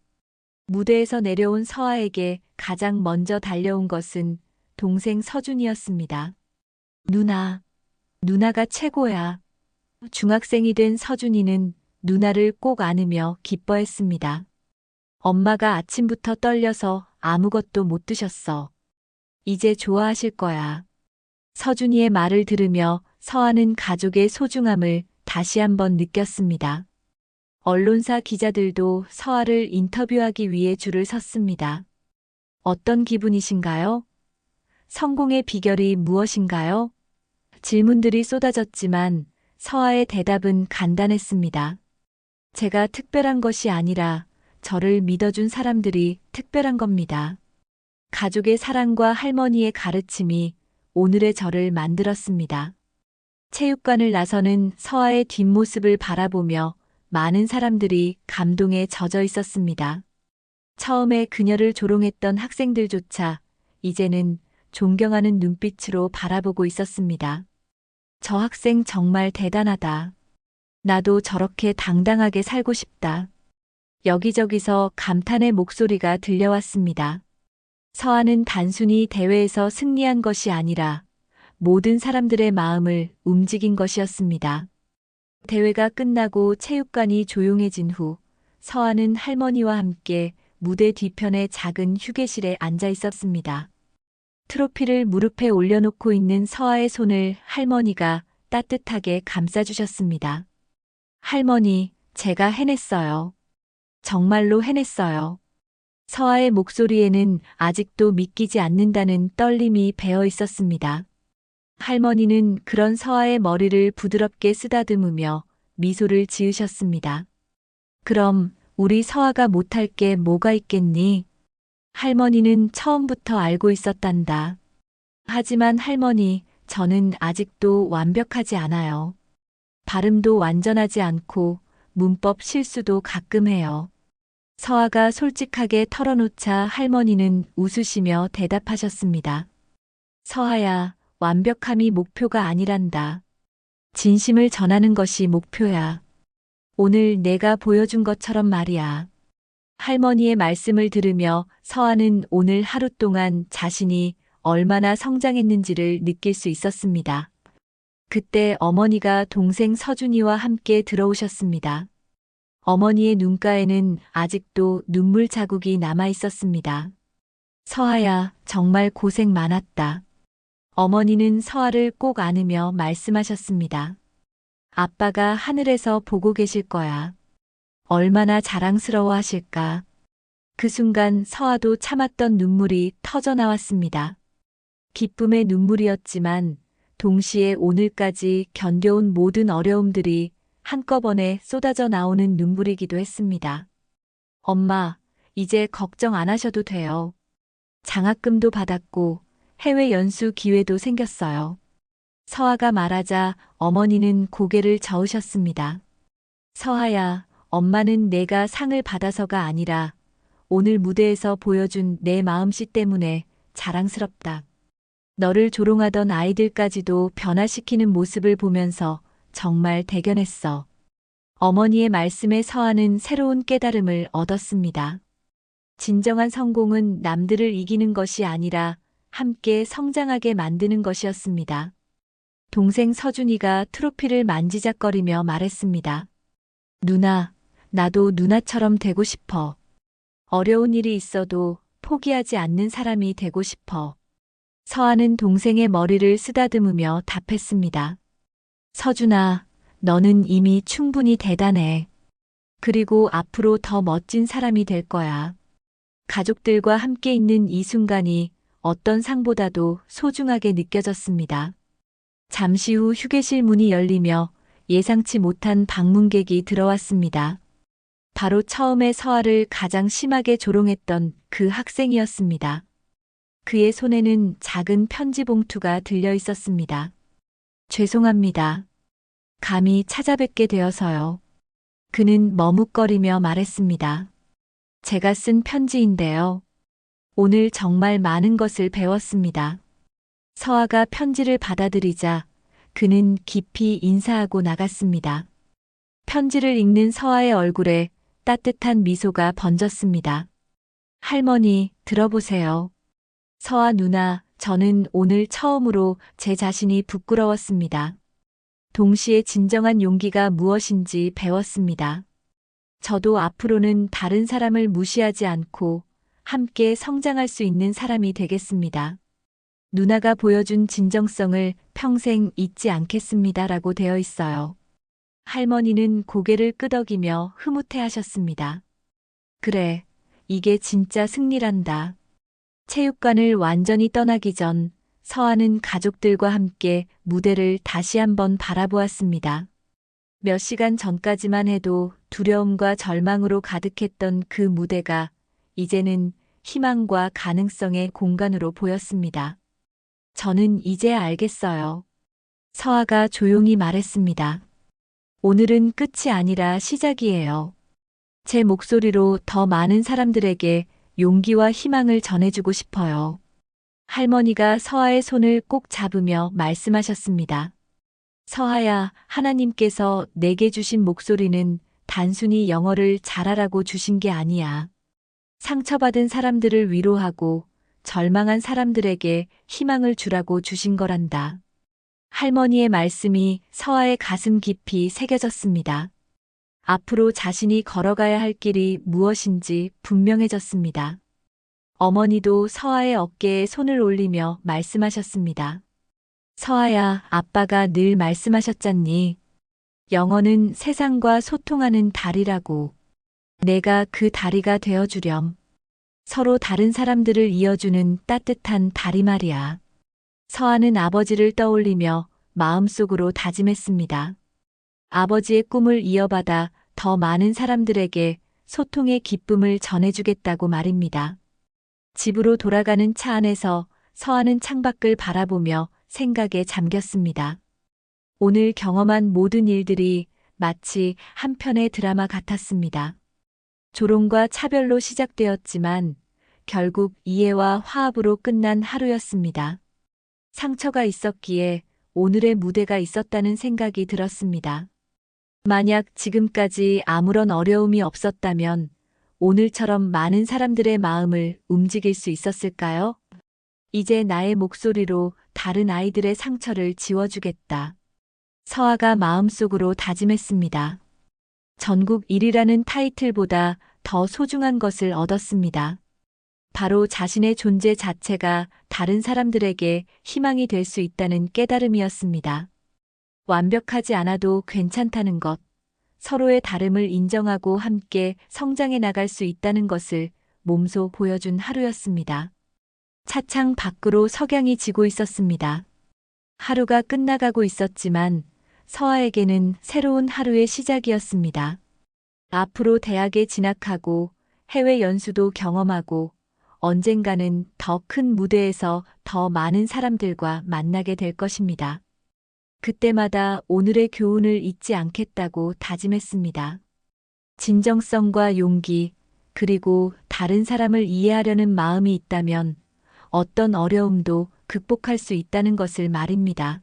무대에서 내려온 서아에게 가장 먼저 달려온 것은 동생 서준이었습니다. 누나, 누나가 최고야. 중학생이 된 서준이는 누나를 꼭 안으며 기뻐했습니다. 엄마가 아침부터 떨려서 아무것도 못 드셨어. 이제 좋아하실 거야. 서준이의 말을 들으며 서아는 가족의 소중함을 다시 한번 느꼈습니다. 언론사 기자들도 서아를 인터뷰하기 위해 줄을 섰습니다. 어떤 기분이신가요? 성공의 비결이 무엇인가요? 질문들이 쏟아졌지만 서아의 대답은 간단했습니다. 제가 특별한 것이 아니라 저를 믿어준 사람들이 특별한 겁니다. 가족의 사랑과 할머니의 가르침이 오늘의 저를 만들었습니다. 체육관을 나서는 서아의 뒷모습을 바라보며 많은 사람들이 감동에 젖어 있었습니다. 처음에 그녀를 조롱했던 학생들조차 이제는 존경하는 눈빛으로 바라보고 있었습니다. 저 학생 정말 대단하다. 나도 저렇게 당당하게 살고 싶다. 여기저기서 감탄의 목소리가 들려왔습니다. 서아는 단순히 대회에서 승리한 것이 아니라 모든 사람들의 마음을 움직인 것이었습니다. 대회가 끝나고 체육관이 조용해진 후 서아는 할머니와 함께 무대 뒤편의 작은 휴게실에 앉아 있었습니다. 트로피를 무릎에 올려놓고 있는 서아의 손을 할머니가 따뜻하게 감싸주셨습니다. 할머니, 제가 해냈어요. 정말로 해냈어요. 서아의 목소리에는 아직도 믿기지 않는다는 떨림이 배어 있었습니다. 할머니는 그런 서아의 머리를 부드럽게 쓰다듬으며 미소를 지으셨습니다. 그럼 우리 서아가 못할 게 뭐가 있겠니? 할머니는 처음부터 알고 있었단다. 하지만 할머니, 저는 아직도 완벽하지 않아요. 발음도 완전하지 않고 문법 실수도 가끔 해요. 서아가 솔직하게 털어놓자 할머니는 웃으시며 대답하셨습니다. 서아야, 완벽함이 목표가 아니란다. 진심을 전하는 것이 목표야. 오늘 내가 보여준 것처럼 말이야. 할머니의 말씀을 들으며 서아는 오늘 하루 동안 자신이 얼마나 성장했는지를 느낄 수 있었습니다. 그때 어머니가 동생 서준이와 함께 들어오셨습니다. 어머니의 눈가에는 아직도 눈물 자국이 남아 있었습니다. 서아야, 정말 고생 많았다. 어머니는 서아를 꼭 안으며 말씀하셨습니다. 아빠가 하늘에서 보고 계실 거야. 얼마나 자랑스러워 하실까. 그 순간 서아도 참았던 눈물이 터져 나왔습니다. 기쁨의 눈물이었지만 동시에 오늘까지 견뎌온 모든 어려움들이 한꺼번에 쏟아져 나오는 눈물이기도 했습니다. 엄마, 이제 걱정 안 하셔도 돼요. 장학금도 받았고 해외 연수 기회도 생겼어요. 서아가 말하자 어머니는 고개를 저으셨습니다. 서아야, 엄마는 내가 상을 받아서가 아니라 오늘 무대에서 보여준 내 마음씨 때문에 자랑스럽다. 너를 조롱하던 아이들까지도 변화시키는 모습을 보면서 정말 대견했어. 어머니의 말씀에 서아는 새로운 깨달음을 얻었습니다. 진정한 성공은 남들을 이기는 것이 아니라 함께 성장하게 만드는 것이었습니다. 동생 서준이가 트로피를 만지작거리며 말했습니다. 누나, 나도 누나처럼 되고 싶어. 어려운 일이 있어도 포기하지 않는 사람이 되고 싶어. 서아는 동생의 머리를 쓰다듬으며 답했습니다. 서준아, 너는 이미 충분히 대단해. 그리고 앞으로 더 멋진 사람이 될 거야. 가족들과 함께 있는 이 순간이 어떤 상보다도 소중하게 느껴졌습니다. 잠시 후 휴게실 문이 열리며 예상치 못한 방문객이 들어왔습니다. 바로 처음에 서아를 가장 심하게 조롱했던 그 학생이었습니다. 그의 손에는 작은 편지 봉투가 들려 있었습니다. 죄송합니다. 감히 찾아뵙게 되어서요. 그는 머뭇거리며 말했습니다. 제가 쓴 편지인데요. 오늘 정말 많은 것을 배웠습니다. 서아가 편지를 받아들이자 그는 깊이 인사하고 나갔습니다. 편지를 읽는 서아의 얼굴에 따뜻한 미소가 번졌습니다. 할머니, 들어보세요. 서아 누나, 저는 오늘 처음으로 제 자신이 부끄러웠습니다. 동시에 진정한 용기가 무엇인지 배웠습니다. 저도 앞으로는 다른 사람을 무시하지 않고 함께 성장할 수 있는 사람이 되겠습니다. 누나가 보여준 진정성을 평생 잊지 않겠습니다라고 되어 있어요. 할머니는 고개를 끄덕이며 흐뭇해 하셨습니다. 그래, 이게 진짜 승리란다. 체육관을 완전히 떠나기 전 서아는 가족들과 함께 무대를 다시 한번 바라보았습니다. 몇 시간 전까지만 해도 두려움과 절망으로 가득했던 그 무대가 이제는 희망과 가능성의 공간으로 보였습니다. 저는 이제 알겠어요. 서아가 조용히 말했습니다. 오늘은 끝이 아니라 시작이에요. 제 목소리로 더 많은 사람들에게 용기와 희망을 전해주고 싶어요. 할머니가 서아의 손을 꼭 잡으며 말씀하셨습니다. 서아야, 하나님께서 내게 주신 목소리는 단순히 영어를 잘하라고 주신 게 아니야. 상처받은 사람들을 위로하고 절망한 사람들에게 희망을 주라고 주신 거란다. 할머니의 말씀이 서아의 가슴 깊이 새겨졌습니다. 앞으로 자신이 걸어가야 할 길이 무엇인지 분명해졌습니다. 어머니도 서아의 어깨에 손을 올리며 말씀하셨습니다. 서아야, 아빠가 늘 말씀하셨잖니. 영어는 세상과 소통하는 다리라고. 내가 그 다리가 되어주렴. 서로 다른 사람들을 이어주는 따뜻한 다리 말이야. 서아는 아버지를 떠올리며 마음속으로 다짐했습니다. 아버지의 꿈을 이어받아 더 많은 사람들에게 소통의 기쁨을 전해주겠다고 말입니다. 집으로 돌아가는 차 안에서 서아는 창밖을 바라보며 생각에 잠겼습니다. 오늘 경험한 모든 일들이 마치 한 편의 드라마 같았습니다. 조롱과 차별로 시작되었지만 결국 이해와 화합으로 끝난 하루였습니다. 상처가 있었기에 오늘의 무대가 있었다는 생각이 들었습니다. 만약 지금까지 아무런 어려움이 없었다면 오늘처럼 많은 사람들의 마음을 움직일 수 있었을까요? 이제 나의 목소리로 다른 아이들의 상처를 지워주겠다. 서아가 마음속으로 다짐했습니다. 전국 1위라는 타이틀보다 더 소중한 것을 얻었습니다. 바로 자신의 존재 자체가 다른 사람들에게 희망이 될 수 있다는 깨달음이었습니다. 완벽하지 않아도 괜찮다는 것, 서로의 다름을 인정하고 함께 성장해 나갈 수 있다는 것을 몸소 보여준 하루였습니다. 차창 밖으로 석양이 지고 있었습니다. 하루가 끝나가고 있었지만 서아에게는 새로운 하루의 시작이었습니다. 앞으로 대학에 진학하고 해외 연수도 경험하고 언젠가는 더 큰 무대에서 더 많은 사람들과 만나게 될 것입니다. 그때마다 오늘의 교훈을 잊지 않겠다고 다짐했습니다. 진정성과 용기, 그리고 다른 사람을 이해하려는 마음이 있다면 어떤 어려움도 극복할 수 있다는 것을 말입니다.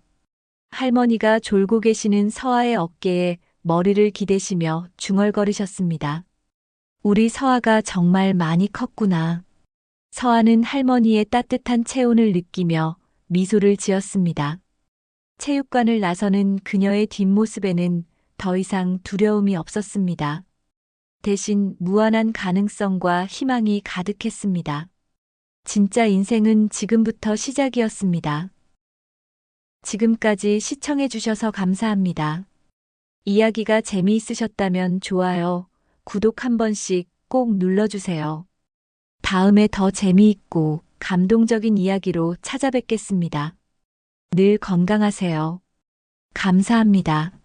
할머니가 졸고 계시는 서아의 어깨에 머리를 기대시며 중얼거리셨습니다. 우리 서아가 정말 많이 컸구나. 서아는 할머니의 따뜻한 체온을 느끼며 미소를 지었습니다. 체육관을 나서는 그녀의 뒷모습에는 더 이상 두려움이 없었습니다. 대신 무한한 가능성과 희망이 가득했습니다. 진짜 인생은 지금부터 시작이었습니다. 지금까지 시청해주셔서 감사합니다. 이야기가 재미있으셨다면 좋아요, 구독 한 번씩 꼭 눌러주세요. 다음에 더 재미있고 감동적인 이야기로 찾아뵙겠습니다. 늘 건강하세요. 감사합니다.